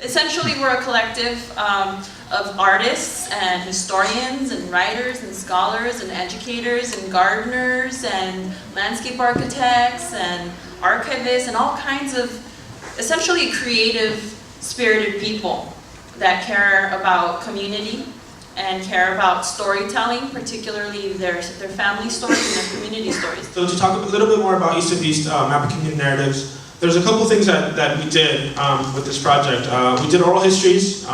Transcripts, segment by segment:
Essentially, we're a collective of artists and historians and writers and scholars and educators and gardeners and landscape architects and archivists and all kinds of essentially creative, spirited people that care about community and care about storytelling, particularly their family stories and their community stories. So to talk a little bit more about East of East Map of Community Narratives, there's a couple things that we did with this project. We did oral histories.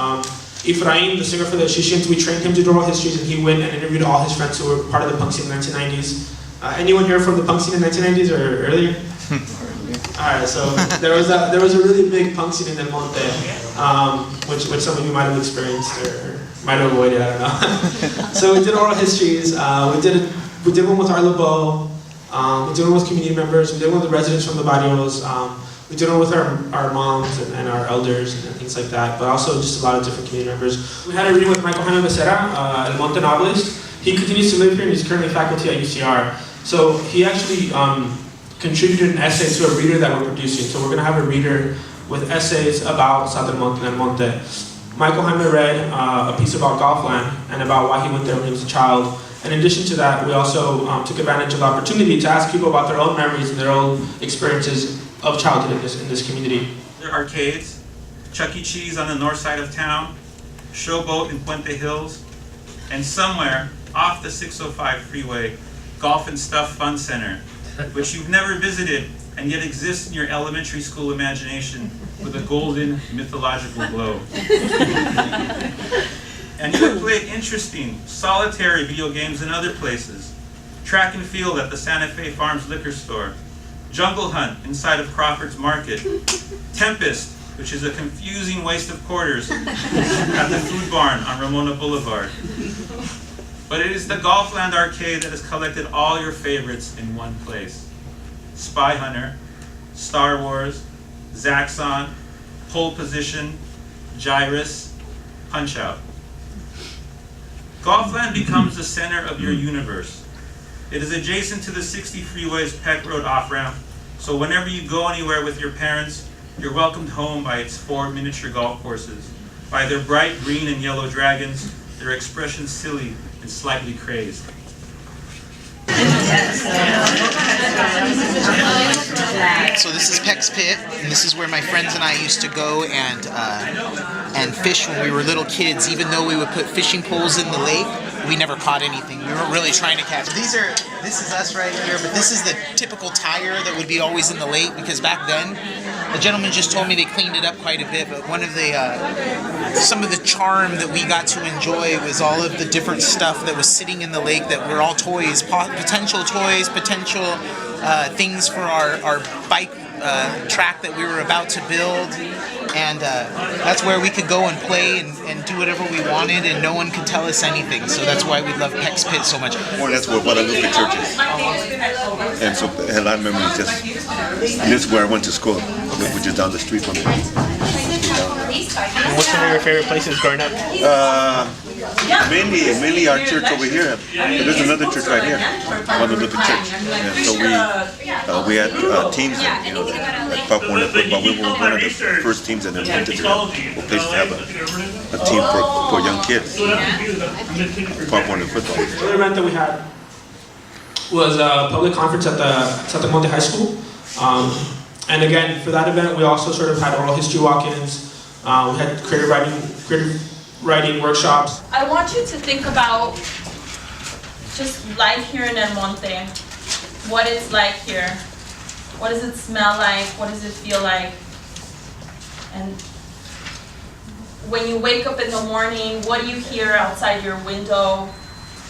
Efraim, the singer for the Shishins, we trained him to do oral histories, and he went and interviewed all his friends who were part of the punk scene in the 1990s. Anyone here from the punk scene in the 1990s or earlier? Alright, so there was a really big punk scene in El Monte, which some of you might have experienced or might have avoided, I don't know. So we did oral histories. We did one with our LeBeau. We did one with community members. We did one with the residents from the barrios. We did one with our moms and our elders and things like that, but also just a lot of different community members. We had a reading with Michael Jaime Becerra, El Monte novelist. He continues to live here and he's currently faculty at UCR. So he actually contributed an essay to a reader that we're producing. So we're going to have a reader with essays about South del Monte and El Monte. Michael Jaime read a piece about Golfland and about why he went there when he was a child. In addition to that, we also took advantage of the opportunity to ask people about their own memories and their own experiences of childhood in this community. There are arcades, Chuck E. Cheese on the north side of town, Showboat in Puente Hills, and somewhere off the 605 freeway, Golf and Stuff Fun Center, which you've never visited and yet exists in your elementary school imagination with a golden mythological glow. And you would play interesting, solitary video games in other places. Track and field at the Santa Fe Farms liquor store. Jungle hunt inside of Crawford's Market. Tempest, which is a confusing waste of quarters at the food barn on Ramona Boulevard. But it is the Golfland arcade that has collected all your favorites in one place. Spy Hunter, Star Wars, Zaxxon, Pole Position, Gyrus, Punch-Out. Golfland becomes the center of your universe. It is adjacent to the 60 freeway's Peck Road off-ramp, so whenever you go anywhere with your parents, you're welcomed home by its 4 miniature golf courses, by their bright green and yellow dragons, their expressions silly and slightly crazed. So this is Peck's Pit, and this is where my friends and I used to go and fish when we were little kids. Even though we would put fishing poles in the lake, we never caught anything. We weren't really trying to catch. This is us right here, but this is the typical tire that would be always in the lake, because back then, the gentleman just told me they cleaned it up quite a bit, but one of the, some of the charm that we got to enjoy was all of the different stuff that was sitting in the lake that were all toys, potential things for our bike track that we were about to build, and that's where we could go and play and do whatever we wanted, and no one could tell us anything. So that's why we love Peck's Pit so much. Well, that's where Guadalupe Church is, and so I had a lot of memories. Just this is where I went to school, which is down the street from me. And what's one of your favorite places growing up? Mainly our church over here. But there's another church right here, Guadalupe Church. Yeah, so we had teams like Pop Warner football. We were one of the first teams that invented to places to have a team for young kids. Pop Warner football. The other event that we had was a public conference at the South del Monte High School. And again, for that event, we also sort of had oral history walk-ins. We had creative writing workshops. I want you to think about just life here in El Monte. What it's like here. What does it smell like? What does it feel like? And when you wake up in the morning, what do you hear outside your window,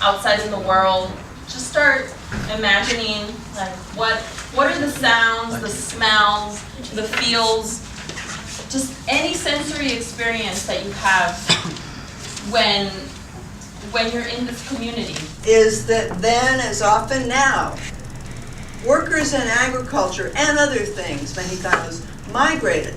outside in the world? Just start imagining, like, what are the sounds, the smells, the feels, just any sensory experience that you have when you're in this community. Is that then, as often now, workers in agriculture and other things, Mexicanos, migrated.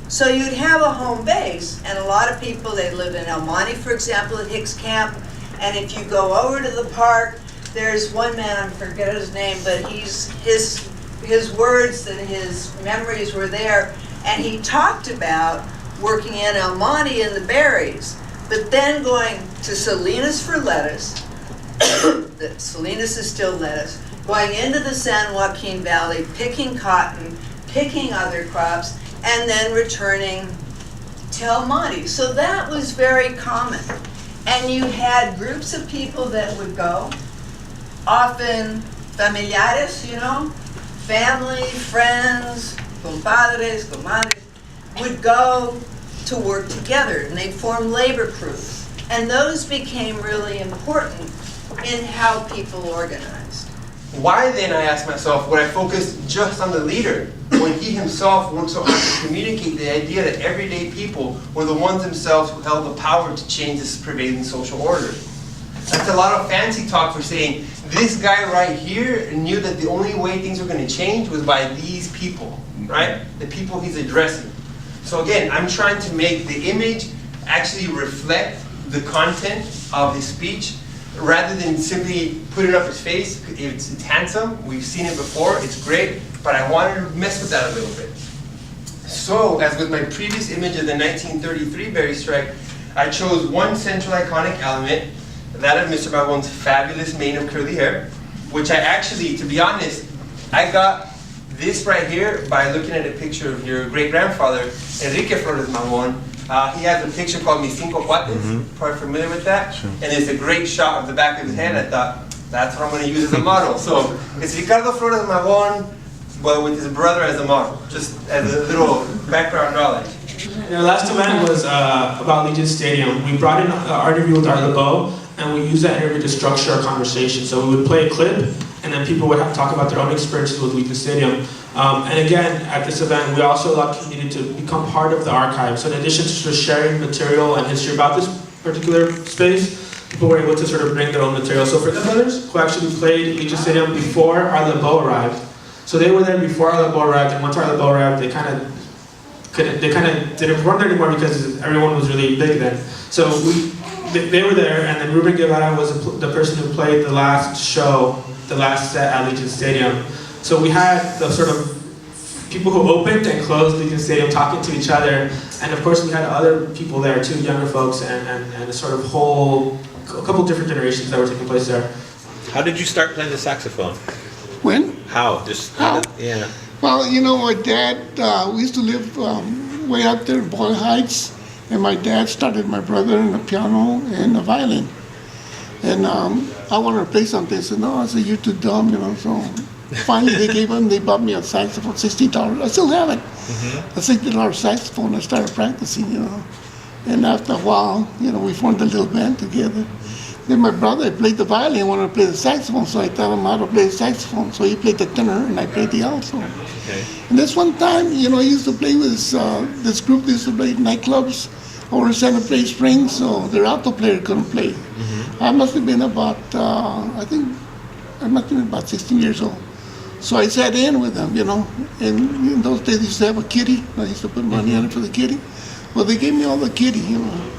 So you'd have a home base, and a lot of people, they live in El Monte, for example, at Hicks Camp, and if you go over to the park, there's one man, I forget his name, but his words and his memories were there, and he talked about working in El Monte in the berries, but then going to Salinas for lettuce. Salinas is still lettuce. Going into the San Joaquin Valley, picking cotton, picking other crops, and then returning to El Monte. So that was very common. And you had groups of people that would go, often familiares, you know, family, friends, compadres, comadres, would go to work together, and they'd form labor crews. And those became really important in how people organized. Why then, I asked myself, would I focus just on the leader when he himself worked so hard to communicate the idea that everyday people were the ones themselves who held the power to change this prevailing social order? That's a lot of fancy talk for saying this guy right here knew that the only way things were going to change was by these people, right? The people he's addressing. So again, I'm trying to make the image actually reflect the content of his speech, rather than simply putting up his face. It's handsome, we've seen it before, it's great, but I wanted to mess with that a little bit. So, as with my previous image of the 1933 berry strike, I chose one central iconic element, that of Mr. Babon's fabulous mane of curly hair, which I actually, to be honest, I got this right here by looking at a picture of your great-grandfather, Enrique Flores Mamon. He has a picture called Mis Cinco Cuates, probably familiar with that, sure. And it's a great shot of the back of his head. I thought, that's what I'm going to use as a model. So, it's Ricardo Flores Mamon, but with his brother as a model, just as a little background knowledge. Our last event was about Legion Stadium. We brought in our interview with Art LeBeau, and we used that interview to structure our conversation. So we would play a clip, and then people would have to talk about their own experiences with Legion Stadium. And again, at this event, we also allowed the community to become part of the archive. So in addition to sort of sharing material and history about this particular space, people were able to sort of bring their own material. So for the brothers who actually played Legion Stadium before Art LeBeau arrived, so they were there before Art LeBeau arrived, and once Art LeBeau arrived, they kind of didn't run there anymore because everyone was really big then. So they were there, and then Ruben Guevara was the person who played the last show, the last set at Legion Stadium. So we had the sort of people who opened and closed Legion Stadium talking to each other, and of course we had other people there too, younger folks, and a sort of a couple different generations that were taking place there. How did you start playing the saxophone? When? How? How? Yeah. Well, you know, my dad, we used to live way out there in Boyle Heights, and my dad started my brother in the piano and the violin. And I wanted to play something. I said, no, I said, you're too dumb, you know, so finally they bought me a saxophone, $60. I still have it. A $60 saxophone. I started practicing, you know. And after a while, you know, we formed a little band together. Then my brother played the violin and wanted to play the saxophone, so I taught him how to play the saxophone. So he played the tenor and I played the alto. Okay. And this one time, you know, I used to play with this group that used to play nightclubs over in Santa Fe Springs, so their alto player couldn't play. I must have been about, I think, I must have been about 16 years old. So I sat in with them, you know, and in those days they used to have a kitty. I used to put money on it for the kitty. Well, they gave me all the kitty, you know.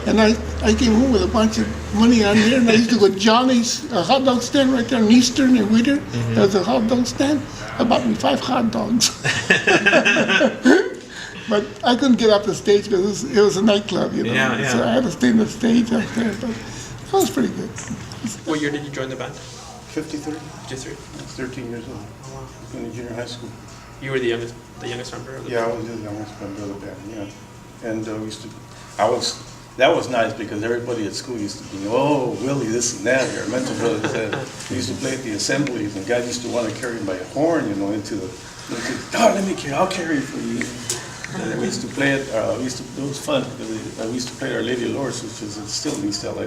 And I came home with a bunch of money on there, and I used to go to Johnny's hot dog stand right there on Eastern and Whittier. There was a hot dog stand. I bought me 5 hot dogs. But I couldn't get off the stage because it was a nightclub, you know. Yeah. So I had to stay on the stage up there, but that was pretty good. What year did you join the band? 53. 53. I was 13 years old. In junior high school. You were the youngest member of the band? Yeah, I was the youngest member of the band, yeah. And that was nice because everybody at school used to be, oh, Willie, this and that, your mental brothers. We used to play at the assemblies, and guys used to want to carry him by a horn, you know, God, let me carry, I'll carry it for you. And then we used to play it, it was fun, because we used to play Our Lady of Lourdes, which is still in East LA.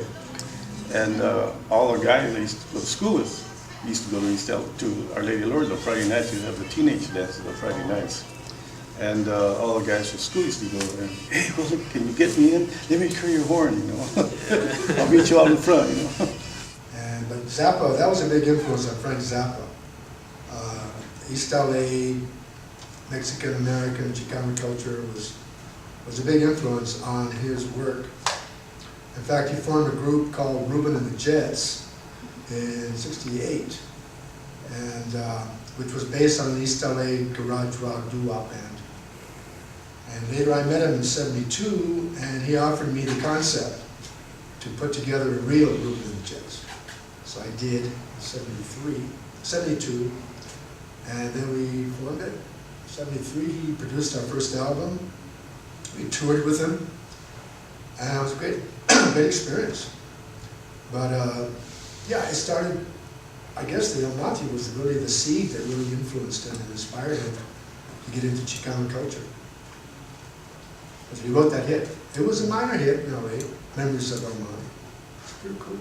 And all our guys I used to go to school with used to go to East LA, to Our Lady of Lourdes on Friday nights. We'd have the teenage dances on Friday nights. And all the guys from school used to go there. Hey, Willie, can you get me in? Let me carry your horn, you know. I'll meet you out in front, you know. But Zappa, that was a big influence on Frank Zappa. East LA, Mexican American Chicano culture was a big influence on his work. In fact, he formed a group called Ruben and the Jets in '68, and which was based on the East LA garage rock doo-wop band. And later I met him in '72, and he offered me the concept to put together a real group of the Jets. So I did in '72, and then we formed it. '73, he produced our first album. We toured with him, and it was a great experience. But yeah, it started, I guess the El Monte was really the seed that really influenced him and inspired him to get into Chicano culture. Because he wrote that hit. It was a minor hit in LA, Memories of El Monte. It's pretty cool.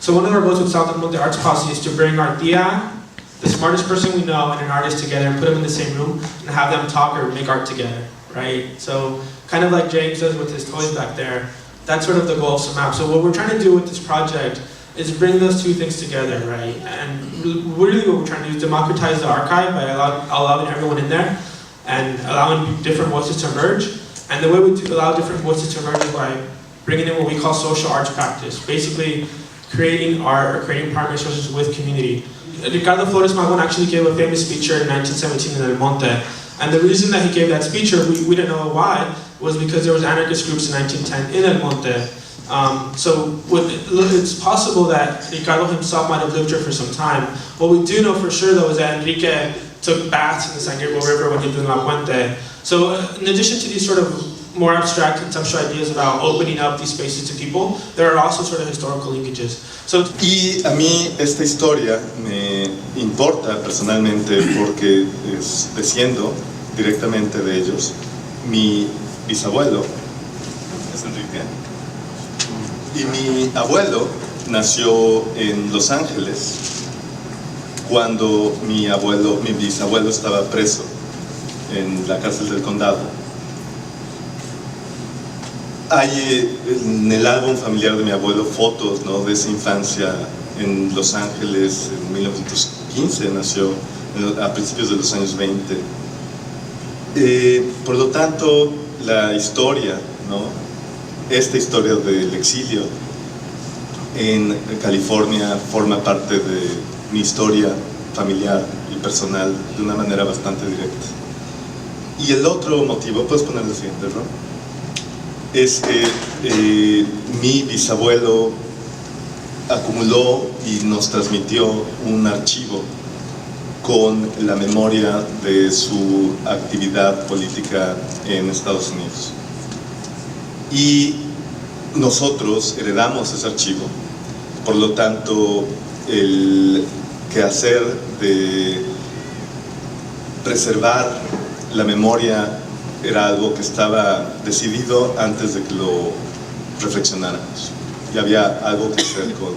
So one of our goals with South del Monte Arts Posse is to bring our tia, the smartest person we know, and an artist together and put them in the same room and have them talk or make art together, right? So kind of like James does with his toys back there, that's sort of the goal of Semap. So what we're trying to do with this project is bring those two things together, right? And really what we're trying to do is democratize the archive by allowing everyone in there and allowing different voices to emerge. And the way we allow different voices to emerge is by bringing in what we call social arts practice, basically creating art or creating primary resources with community. Ricardo Flores Magón actually gave a famous speech here in 1917 in El Monte. And the reason that he gave that speech, or we didn't know why, was because there was anarchist groups in 1910 in El Monte. So it's possible that Ricardo himself might have lived here for some time. What we do know for sure though is that Enrique took baths in the San Gabriel River when he lived in La Puente. So in addition to these sort of more abstract conceptual ideas about opening up these spaces to people, there are also sort of historical linkages. Y a mí esta historia me importa personalmente porque desciendo directamente de ellos. Mi bisabuelo es Enrique y mi abuelo nació en Los Ángeles cuando mi bisabuelo estaba preso en la cárcel del condado. Hay en el álbum familiar de mi abuelo fotos, ¿no?, de esa infancia en Los Ángeles. En 1915 nació, a principios de los años 20. Por lo tanto, la historia, ¿no?, esta historia del exilio en California forma parte de mi historia familiar y personal de una manera bastante directa. Y el otro motivo, puedes poner el siguiente, ¿no?, es que mi bisabuelo acumuló y nos transmitió un archivo con la memoria de su actividad política en Estados Unidos. Y nosotros heredamos ese archivo, por lo tanto el quehacer de preservar la memoria era algo que estaba decidido antes de que lo reflexionáramos. Y había algo que hacer con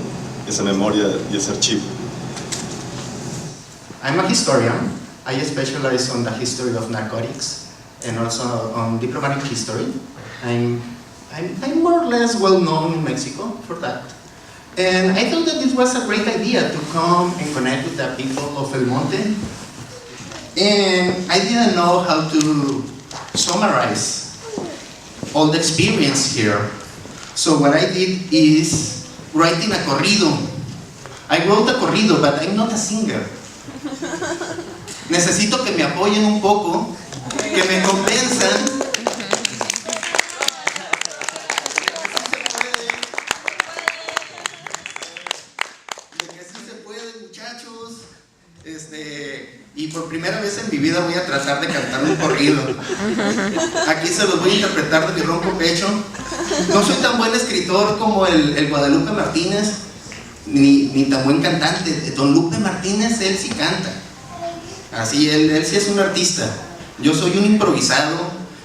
esa memoria y ese archivo. I'm a historian. I specialize on the history of narcotics and also on diplomatic history. I'm more or less well known in Mexico for that. And I thought that this was a great idea to come and connect with the people of El Monte. And I didn't know how to summarize all the experience here. So what I did is writing a corrido. I wrote a corrido, but I'm not a singer. Necesito que me apoyen un poco, que me convenzan. De que sí se puede, muchachos. Y por primera vez en mi vida voy a tratar de cantar un corrido. Aquí se los voy a interpretar de mi ronco pecho. No soy tan buen escritor como el Guadalupe Martínez, ni tan buen cantante. Don Lupe Martínez, él sí canta. Así, él sí es un artista. Yo soy un improvisado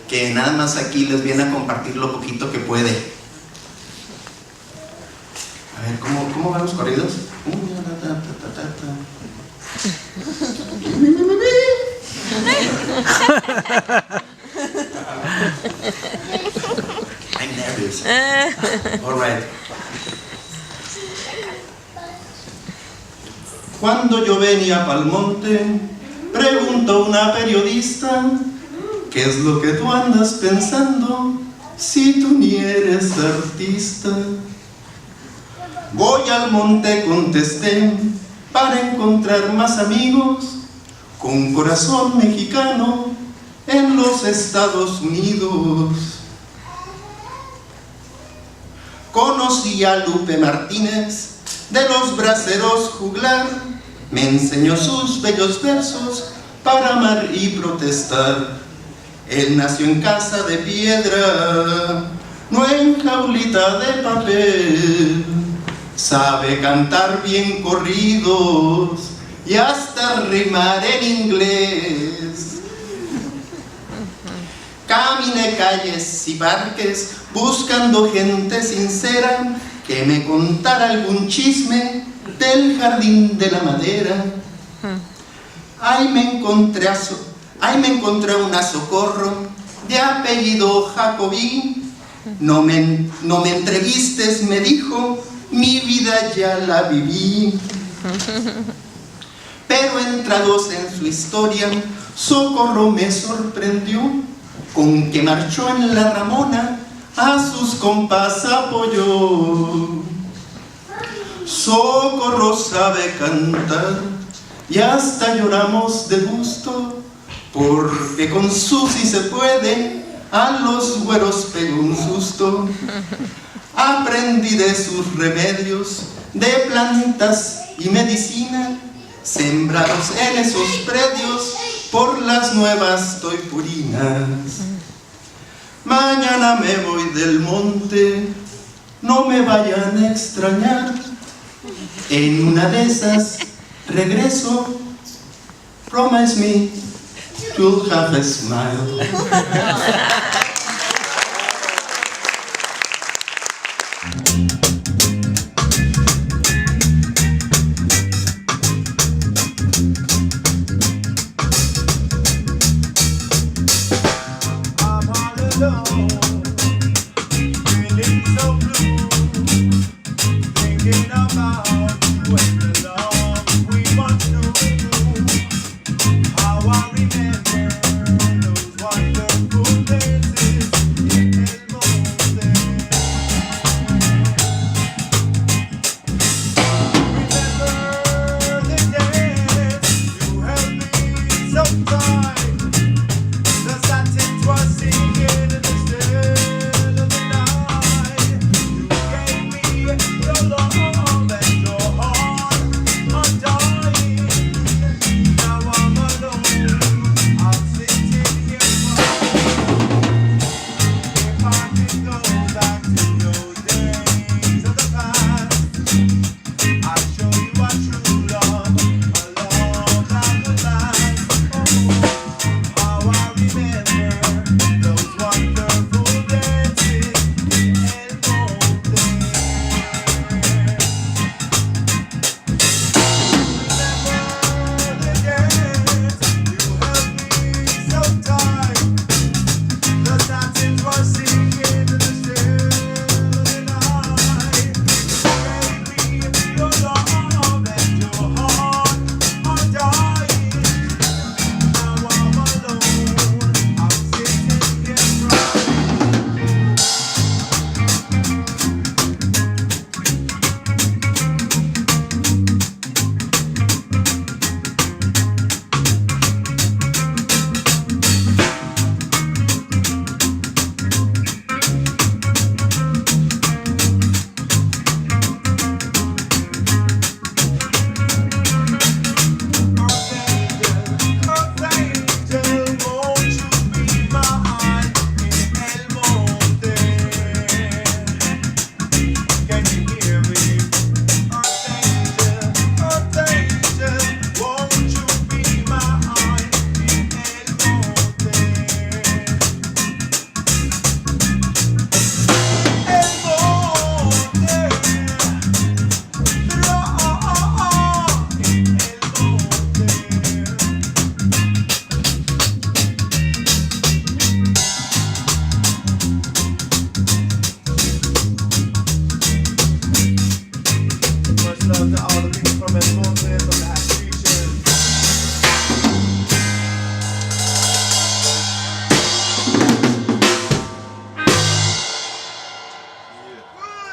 que nada más aquí les viene a compartir lo poquito que puede. A ver, ¿cómo van los corridos? I'm nervous. All right. Cuando yo venía pa'l monte, preguntó una periodista, ¿qué es lo que tú andas pensando si tú ni eres artista? Voy al monte, contesté, para encontrar más amigos con corazón mexicano en los Estados Unidos. Conocí a Lupe Martínez de los Braceros Juglar, me enseñó sus bellos versos para amar y protestar. Él nació en casa de piedra, no en jaulita de papel. Sabe cantar bien corridos y hasta rimar en inglés. Caminé calles y parques buscando gente sincera que me contara algún chisme del jardín de la madera. Ahí me encontré una Socorro de apellido Jacobí. No me entrevistes, me dijo, mi vida ya la viví. Pero entrados en su historia, Socorro me sorprendió con que marchó en la Ramona, a sus compas apoyó. Socorro sabe cantar y hasta lloramos de gusto, porque con Susi se puede, a los güeros pegó un susto. Aprendí de sus remedios, de plantas y medicina, sembrados en esos predios por las nuevas toipurinas. Mañana me voy del monte, no me vayan a extrañar. En una de esas regreso. Promise me you'll have a smile. Much love to all the people from El Monte, from the